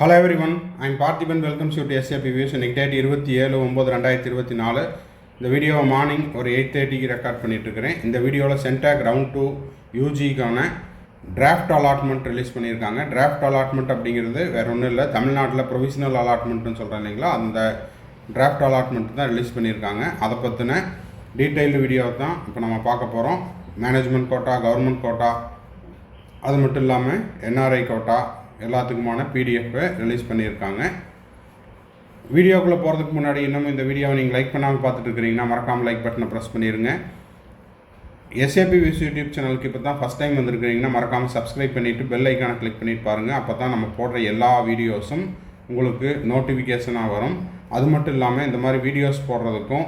Hello everyone, I am Parthiban. Welcome to SAP Views. Next date 27/9/2024. இந்த video morning ஒரு 8:30க்கு record பண்ணிட்டு இருக்கிறேன். இந்த வீடியோவில் சென்டாக் ரவுண்ட் 2 யூஜிக்கான டிராஃப்ட் அலாட்மெண்ட் ரிலீஸ் பண்ணியிருக்காங்க. டிராஃப்ட் அலாட்மெண்ட் அப்படிங்கிறது வேற ஒன்றும் இல்லை, தமிழ்நாட்டில் ப்ரொவிஷனல் அலாட்மெண்ட்னு சொல்கிறேன் இல்லைங்களா, அந்த டிராஃப்ட் அலாட்மெண்ட் தான் ரிலீஸ் பண்ணியிருக்காங்க. அதை பற்றின டீட்டெயில்டு வீடியோ தான் இப்போ நம்ம பார்க்க போகிறோம். மேனேஜ்மெண்ட் கோட்டா, கவர்மெண்ட் கோட்டா, அது மட்டும் இல்லாமல் என்ஆர்ஐ கோட்டா எல்லாத்துக்குமான பிடிஎஃப்பை ரிலீஸ் பண்ணியிருக்காங்க. வீடியோக்குள்ளே போகிறதுக்கு முன்னாடி இன்னமும் இந்த வீடியோவை நீங்கள் லைக் பண்ணாமல் பார்த்துட்டு இருக்கிறீங்கன்னா மறக்காமல் லைக் பட்டனை ப்ரெஸ் பண்ணிடுங்க. எஸ்ஏபி வியூஸ் யூடியூப் சேனலுக்கு இப்போ தான் ஃபஸ்ட் டைம் வந்துருக்கிறீங்கன்னா மறக்காமல் சப்ஸ்கிரைப் பண்ணிவிட்டு பெல் ஐக்கானை கிளிக் பண்ணிட்டு பாருங்கள். அப்போ தான் நம்ம போடுற எல்லா வீடியோஸும் உங்களுக்கு நோட்டிஃபிகேஷனாக வரும். அது மட்டும் இல்லாமல் இந்த மாதிரி வீடியோஸ் போடுறதுக்கும்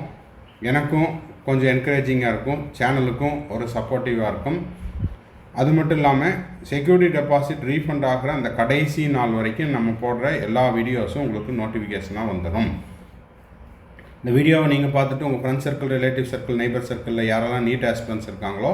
எனக்கும் கொஞ்சம் என்கரேஜிங்காக இருக்கும், சேனலுக்கும் ஒரு சப்போர்ட்டிவாக இருக்கும். அது மட்டும் இல்லாமல் செக்யூரிட்டி டெபாசிட் ரீஃபண்ட் ஆகிற அந்த கடைசி நாள் வரைக்கும் நம்ம போடுற எல்லா வீடியோஸும் உங்களுக்கு நோட்டிஃபிகேஷனாக வந்துடும். இந்த வீடியோவை நீங்கள் பார்த்துட்டு உங்கள் friends circle, relative circle, neighbour சர்க்கிளில் யாரெல்லாம் நீட் ஆஸ்பிரன்ஸ் இருக்காங்களோ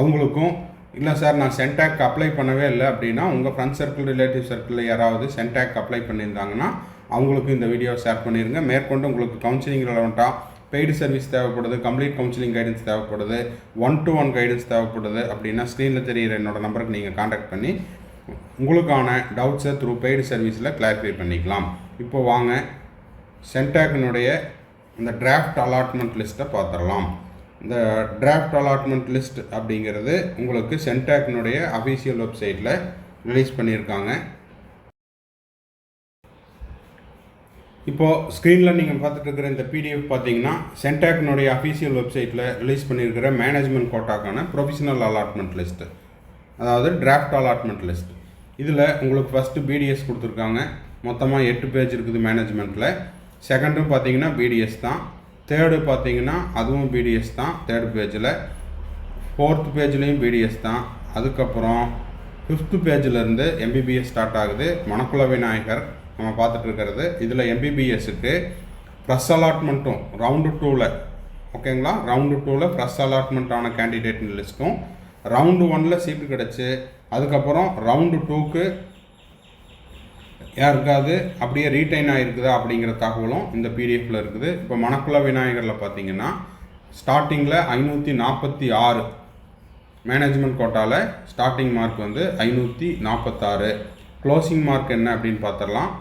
அவங்களுக்கும், இல்லை சார் நான் சென்டாக் அப்ளை பண்ணவே இல்லை அப்படின்னா உங்கள் ஃப்ரெண்ட்ஸ் சர்க்கிள், ரிலேட்டிவ் சர்க்கிளில் யாராவது சென்டாக் அப்ளை பண்ணியிருந்தாங்கன்னா அவங்களுக்கும் இந்த வீடியோவை ஷேர் பண்ணிடுங்க. மேற்கொண்டு உங்களுக்கு கவுன்சிலிங் ரெலவெண்ட்டாக பெய்டு சர்வீஸ் தேவைப்படுது, கம்ப்ளீட் கவுன்சிலிங் கைடன்ஸ் தேவைப்படுது, 1-to-1 கைடன்ஸ் தேவைப்படுது அப்படின்னா ஸ்க்ரீனில் தெரிகிற என்னோடய நம்பருக்கு நீங்கள் காண்டாக்ட் பண்ணி உங்களுக்கான டவுட்ஸை த்ரூ பெய்டு சர்வீஸில் கிளாரிஃபை பண்ணிக்கலாம். இப்போ வாங்க சென்டாக்கினுடைய இந்த டிராஃப்ட் அலாட்மெண்ட் லிஸ்ட்டை பார்த்துடலாம். இந்த டிராஃப்ட் அலாட்மெண்ட் லிஸ்ட் அப்படிங்கிறது உங்களுக்கு சென்டாக்கினுடைய அஃபீஷியல் வெப்சைட்டில் ரிலீஸ் பண்ணியிருக்காங்க. இப்போது ஸ்க்ரீனில் நீங்கள் பார்த்துட்டு இருக்கிற இந்த பிடிஎஃப் பார்த்தீங்கன்னா சென்டாக்கினுடைய அஃபீஷியல் வெப்சைட்டில் ரிலீஸ் பண்ணியிருக்கிற மேனேஜ்மெண்ட் கோட்டாக்கான ப்ரொஃபஷனல் அலாட்மெண்ட் லிஸ்ட்டு, அதாவது டிராஃப்ட் அலாட்மெண்ட் லிஸ்ட். இதில் உங்களுக்கு ஃபஸ்ட்டு பிடிஎஸ் கொடுத்துருக்காங்க. மொத்தமாக 8 பேஜ் இருக்குது மேனேஜ்மெண்ட்டில். செகண்டும் பார்த்தீங்கன்னா பிடிஎஸ் தான். தேர்டு பார்த்தீங்கன்னா அதுவும் பிடிஎஸ் தான் தேர்ட் பேஜில். 4th பேஜ்லேயும் பிடிஎஸ் தான். அதுக்கப்புறம் 5th பேஜிலேருந்து எம்பிபிஎஸ் ஸ்டார்ட் ஆகுது. மணக்குள விநாயகர் நம்ம பார்த்துட்டு இருக்கிறது. இதில் எம்பிபிஎஸ்க்கு ப்ரெஸ் அலாட்மெண்ட்டும் ரவுண்டு 2ல், ஓகேங்களா, ரவுண்டு 2ல் ப்ரெஸ் அலாட்மெண்ட்டான கேண்டிடேட் லிஸ்ட்டும், ரவுண்டு 1ல் சீட்டு கிடச்சி அதுக்கப்புறம் ரவுண்டு 2க்கு யாருக்காவது அப்படியே ரீட்டைன் ஆகிருக்குதா அப்படிங்கிற தகவலும் இந்த பிடிஎஃப்பில் இருக்குது. இப்போ மணக்குள விநாயகரில் பார்த்தீங்கன்னா ஸ்டார்டிங்கில் 546 மேனேஜ்மெண்ட் கோட்டாவில் ஸ்டார்டிங் மார்க் வந்து 546. க்ளோசிங் மார்க் என்ன அப்படின்னு பார்த்துடலாம்.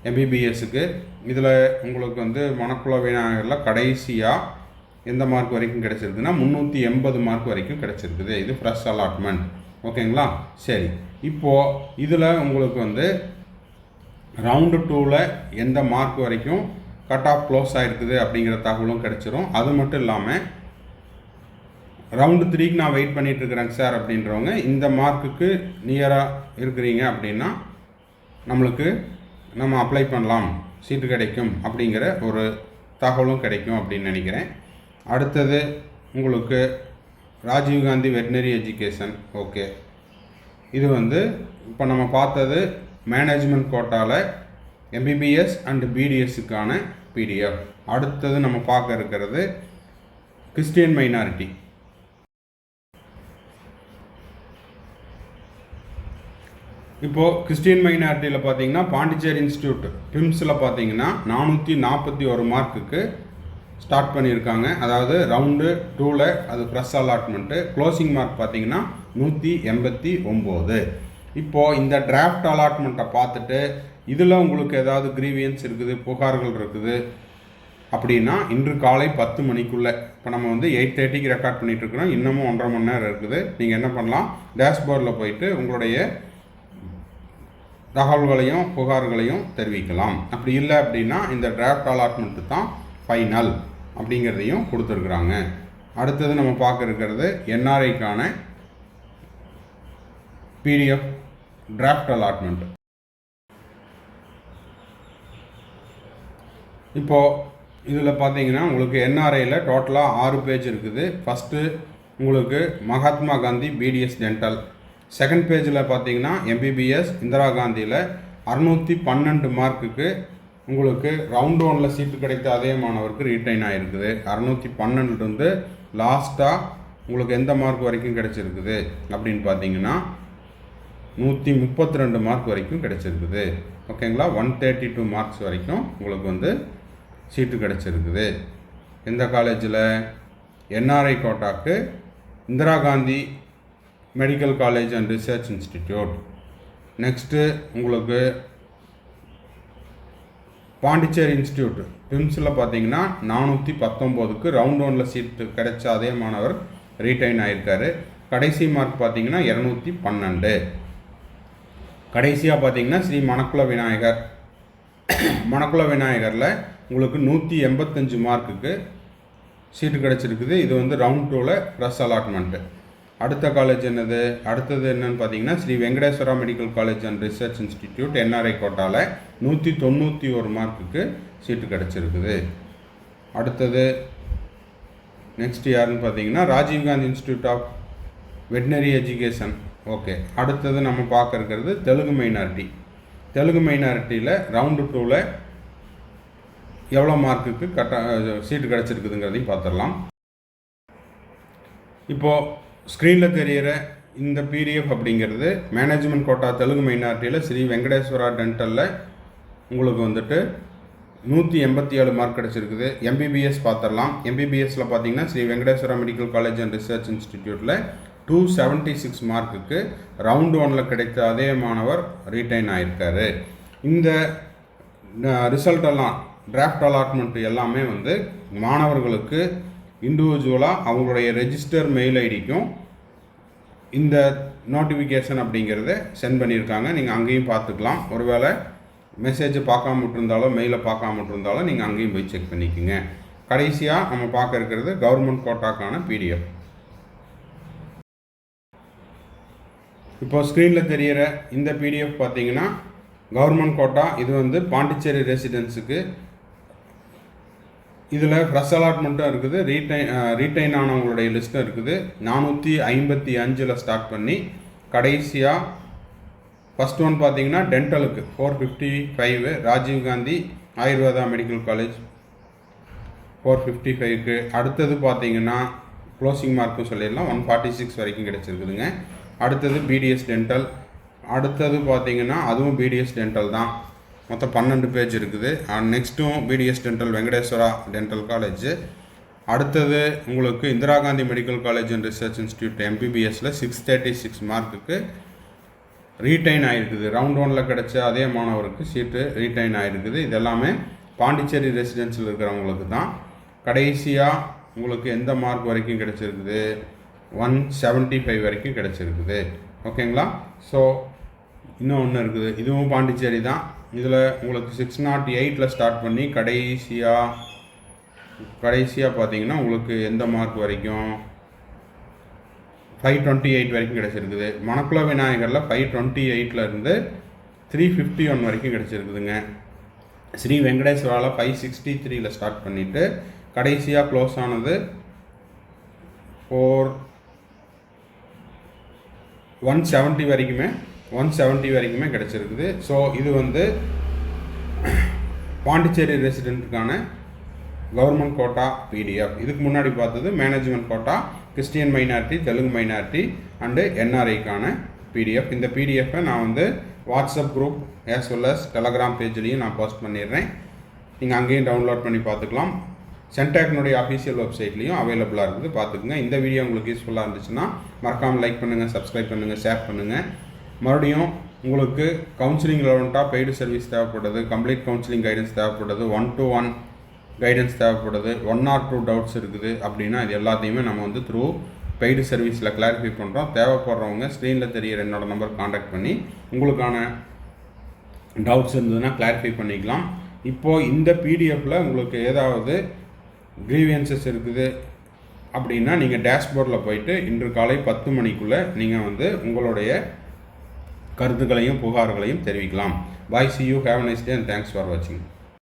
எம்பிபிஎஸ்க்கு இதில் உங்களுக்கு வந்து மணக்குள விநாயகரில் கடைசியாக எந்த மார்க் வரைக்கும் கிடச்சிருக்குன்னா 380 மார்க் வரைக்கும் கிடச்சிருக்குது. இது ஃப்ரெஷ் அலாட்மெண்ட், ஓகேங்களா. சரி, இப்போது இதில் உங்களுக்கு வந்து ரவுண்டு 2ல் எந்த மார்க் வரைக்கும் கட் ஆஃப் க்ளோஸ் ஆகிருக்குது அப்படிங்கிற தகவலும் கிடச்சிரும். அது மட்டும் இல்லாமல் ரவுண்டு 3க்கு நான் வெயிட் பண்ணிகிட்டு இருக்கிறேங்க சார் அப்படின்றவங்க இந்த மார்க்குக்கு நியராக இருக்கிறீங்க அப்படின்னா நம்மளுக்கு நம்ம அப்ளை பண்ணலாம், சீட்டு கிடைக்கும் அப்படிங்கிற ஒரு தகவலும் கிடைக்கும் அப்படின்னு நினைக்கிறேன். அடுத்தது உங்களுக்கு ராஜீவ்காந்தி வெட்னரி எஜுகேஷன், ஓகே. இது வந்து இப்போ நம்ம பார்த்தது மேனேஜ்மெண்ட் கோட்டாவில் எம்பிபிஎஸ் அண்ட் பிடிஎஸ்ஸுக்கான பிடிஎஃப். அடுத்தது நம்ம பார்க்க இருக்கிறது கிறிஸ்டியன் மைனாரிட்டி. இப்போது கிறிஸ்டியன் மைனாரிட்டியில் பார்த்தீங்கன்னா பாண்டிச்சேரி இன்ஸ்டியூட் பிம்ஸில் பார்த்தீங்கன்னா 441 மார்க்குக்கு ஸ்டார்ட் பண்ணியிருக்காங்க. அதாவது ரவுண்டு 2ல் அது ப்ரெஸ் அலாட்மெண்ட்டு. க்ளோசிங் மார்க் பார்த்தீங்கன்னா 189. இப்போது இந்த டிராஃப்ட் அலாட்மெண்ட்டை பார்த்துட்டு இதில் உங்களுக்கு ஏதாவது கிரீவியன்ஸ் இருக்குது, புகார்கள் இருக்குது அப்படின்னா இன்று காலை 10 மணிக்குள்ளே, இப்போ நம்ம வந்து 8:30க்கு ரெக்கார்ட் பண்ணிகிட்ருக்கிறோம், இன்னமும் 1.5 மணி நேரம் இருக்குது. நீங்கள் என்ன பண்ணலாம், டேஷ்போர்டில் போயிட்டு உங்களுடைய தகவல்களையும் புகார்களையும் தெரிவிக்கலாம். அப்படி இல்லை அப்படின்னா இந்த டிராஃப்ட் அலாட்மெண்ட்டு தான் ஃபைனல் அப்படிங்கிறதையும் கொடுத்துருக்குறாங்க. அடுத்தது நம்ம பார்க்க இருக்கிறது என்ஆர்ஐக்கான பிடிஎஃப் டிராஃப்ட் அலாட்மெண்ட். இப்போது இதில் பார்த்தீங்கன்னா உங்களுக்கு என்ஆர்ஐயில் டோட்டலாக 6 பேஜ் இருக்குது. ஃபஸ்ட்டு உங்களுக்கு Mahatma Gandhi BDS dental. Second பேஜில் பார்த்தீங்கன்னா எம்பிபிஎஸ் இந்திரா காந்தியில் 612 மார்க்குக்கு உங்களுக்கு ரவுண்ட் 1ல் சீட்டு கிடைத்த அதே மாணவருக்கு ரீட்டைன் ஆகிருக்குது. 612 லாஸ்ட்டாக உங்களுக்கு எந்த மார்க் வரைக்கும் கிடச்சிருக்குது அப்படின்னு பார்த்தீங்கன்னா 132 மார்க் வரைக்கும் கிடச்சிருக்குது. ஓகேங்களா, 132 மார்க்ஸ் வரைக்கும் உங்களுக்கு வந்து சீட்டு கிடச்சிருக்குது. எந்த காலேஜில்? என்ஆர்ஐ கோட்டாக்கு Indira Gandhi medical college and research institute. Next உங்களுக்கு பாண்டிச்சேரி இன்ஸ்டியூட் பிம்ஸில் பார்த்தீங்கன்னா 419க்கு ரவுண்ட் 1ல் சீட்டு கிடைச்ச அதே மாணவர் ரீடைன் ஆகியிருக்காரு. கடைசி மார்க் பார்த்தீங்கன்னா 212. கடைசியாக பார்த்தீங்கன்னா ஸ்ரீ மணக்குள விநாயகரில் உங்களுக்கு 185 மார்க்குக்கு சீட்டு கிடச்சிருக்குது. இது வந்து ரவுண்ட் 2ல் ப்ரெஸ் அலாட்மெண்ட்டு. அடுத்த காலேஜ் என்னது? அடுத்தது என்னன்னு பார்த்தீங்கன்னா Sri Venkateswara medical college and research institute NRI கோட்டாவில் 191 மார்க்குக்கு சீட்டு கிடச்சிருக்குது. அடுத்தது நெக்ஸ்ட் யாருன்னு பார்த்தீங்கன்னா Rajiv Gandhi institute of veterinary education. Okay, அடுத்தது நம்ம பார்க்க இருக்கிறது தெலுங்கு மைனாரிட்டியில் ரவுண்டு 2ல் எவ்வளோ மார்க்குக்கு சீட்டு கிடச்சிருக்குதுங்கிறதையும் பார்த்துடலாம். இப்போது ஸ்க்ரீனில் தெரிகிற இந்த பிடிஎஃப் அப்படிங்கிறது மேனேஜ்மெண்ட் கோட்டா தெலுங்கு மைனாரிட்டியில் ஸ்ரீ வெங்கடேஸ்வரா டென்டலில் உங்களுக்கு வந்துட்டு 187 மார்க் கிடச்சிருக்குது. எம்பிபிஎஸ் பார்த்துடலாம். எம்பிபிஎஸ்சில் பார்த்தீங்கன்னா Sri Venkateswara medical college and research இன்ஸ்டிடியூட்டில் 276 மார்க்குக்கு ரவுண்ட் 1ல் கிடைத்த அதே மாணவர் ரீடைன் ஆகியிருக்காரு. இந்த ரிசல்ட்டெல்லாம் டிராஃப்ட் அலாட்மெண்ட் எல்லாமே வந்து மாணவர்களுக்கு இண்டிவிஜுவலாக அவங்களுடைய ரெஜிஸ்டர் மெயில் ஐடிக்கும் இந்த நோட்டிஃபிகேஷன் அப்படிங்கிறத சென்ட் பண்ணியிருக்காங்க. நீங்கள் அங்கேயும் பார்த்துக்கலாம். ஒருவேளை மெசேஜை பார்க்காம விட்டுருந்தாலோ மெயிலை பார்க்காம விட்டுருந்தாலோ நீங்கள் அங்கேயும் போய் செக் பண்ணிக்கோங்க. கடைசியாக நம்ம பார்க்க இருக்கிறது கவர்மெண்ட் கோட்டாக்கான பிடிஎஃப். இப்போ ஸ்க்ரீனில் தெரிகிற இந்த பிடிஎஃப் பார்த்தீங்கன்னா கவர்மெண்ட் கோட்டா. இது வந்து பாண்டிச்சேரி ரெசிடென்ஸுக்கு. இதில் ஃப்ரெஷ் அலாட்மெண்ட்டும் இருக்குது, ரீடைன் ஆனவங்களுடைய லிஸ்ட்டும் இருக்குது. 455 ஸ்டார்ட் பண்ணி கடைசியாக ஃபஸ்ட் ஒன் பார்த்தீங்கன்னா டென்டலுக்கு 455, ராஜீவ்காந்தி ஆயுர்வேதா மெடிக்கல் காலேஜ் 455க்கு. அடுத்தது பார்த்தீங்கன்னா க்ளோசிங் மார்க்கும் சொல்லிடலாம், 146 வரைக்கும் கிடச்சிருக்குதுங்க. அடுத்தது பிடிஎஸ் டென்டல். அடுத்தது பார்த்தீங்கன்னா அதுவும் பிடிஎஸ் டென்டல் தான். மொத்தம் 12 பேஜ் இருக்குது. நெக்ஸ்ட்டும் BDS dental Venkateswara dental college. அடுத்தது உங்களுக்கு Indira Gandhi medical college and research institute எம்பிபிஎஸ்சில் 636 மார்க்குக்கு ரீடைன் ஆகிருக்குது. ரவுண்ட் 1ல் கிடைச்ச அதே மாணவருக்கு சீட்டு ரீடைன் ஆகிருக்குது. இதெல்லாமே பாண்டிச்சேரி ரெசிடென்சியில் இருக்கிறவங்களுக்கு தான். கடைசியாக உங்களுக்கு எந்த மார்க் வரைக்கும் கிடச்சிருக்குது? 175 வரைக்கும் கிடச்சிருக்குது. ஓகேங்களா? ஸோ இன்னும் ஒன்று இருக்குது, இதுவும் பாண்டிச்சேரி தான். இதில் உங்களுக்கு 608 ஸ்டார்ட் பண்ணி கடைசியாக பார்த்தீங்கன்னா உங்களுக்கு எந்த மார்க் வரைக்கும் 528 வரைக்கும் கிடச்சிருக்குது. மணக்குள விநாயகரில் 528 351 வரைக்கும் கிடச்சிருக்குதுங்க. ஸ்ரீ வெங்கடேஸ்வராவில் 563 ஸ்டார்ட் பண்ணிவிட்டு கடைசியாக க்ளோஸ் ஆனது 170 வரைக்குமே கிடச்சிருக்குது. ஸோ இது வந்து பாண்டிச்சேரி ரெசிடென்ட்டுக்கான கவர்மெண்ட் கோட்டா பிடிஎஃப். இதுக்கு முன்னாடி பார்த்தது management quota, Christian minority, Telugu minority and என்ஆர்ஐக்கான பிடிஎஃப். இந்த பிடிஎஃப்பை நான் வந்து WhatsApp group as well as Telegram பேஜ்லேயும் நான் போஸ்ட் பண்ணிடுறேன். நீங்கள் அங்கேயும் டவுன்லோட் பண்ணி பார்த்துக்கலாம். சென்டாக்னுடைய அஃபீஷியல் வெப்சைட்லேயும் அவைலபிளாக இருக்குது, பார்த்துக்குங்க. இந்த வீடியோ உங்களுக்கு யூஸ்ஃபுல்லாக இருந்துச்சுன்னா மறக்காமல் லைக் பண்ணுங்கள், சப்ஸ்கிரைப் பண்ணுங்கள், ஷேர் பண்ணுங்கள். மறுபடியும் உங்களுக்கு கவுன்சிலிங் ரெலவெண்ட்டாக பெய்டு சர்வீஸ் தேவைப்படுது, கம்ப்ளீட் கவுன்சிலிங் கைடன்ஸ் தேவைப்படுது, 1-to-1 கைடன்ஸ் தேவைப்படுது, 1 or 2 டவுட்ஸ் இருக்குது அப்படின்னா இது எல்லாத்தையுமே நம்ம வந்து த்ரூ பெய்டு சர்வீஸில் கிளாரிஃபை பண்ணுறோம். தேவைப்படுறவங்க ஸ்க்ரீனில் தெரிகிற என்னோடய நம்பர் காண்டாக்ட் பண்ணி உங்களுக்கான டவுட்ஸ் இருந்ததுன்னா கிளாரிஃபை பண்ணிக்கலாம். இப்போது இந்த பிடிஎஃப்பில் உங்களுக்கு ஏதாவது க்ரீவியன்சஸ் இருக்குது அப்படின்னா நீங்கள் டேஷ்போர்டில் போயிட்டு இன்று காலை 10 மணிக்குள்ளே நீங்கள் வந்து உங்களுடைய கருத்துக்களையும் புகார்களையும் தெரிவிக்கலாம். பாய், see you, have a nice day and thanks for watching.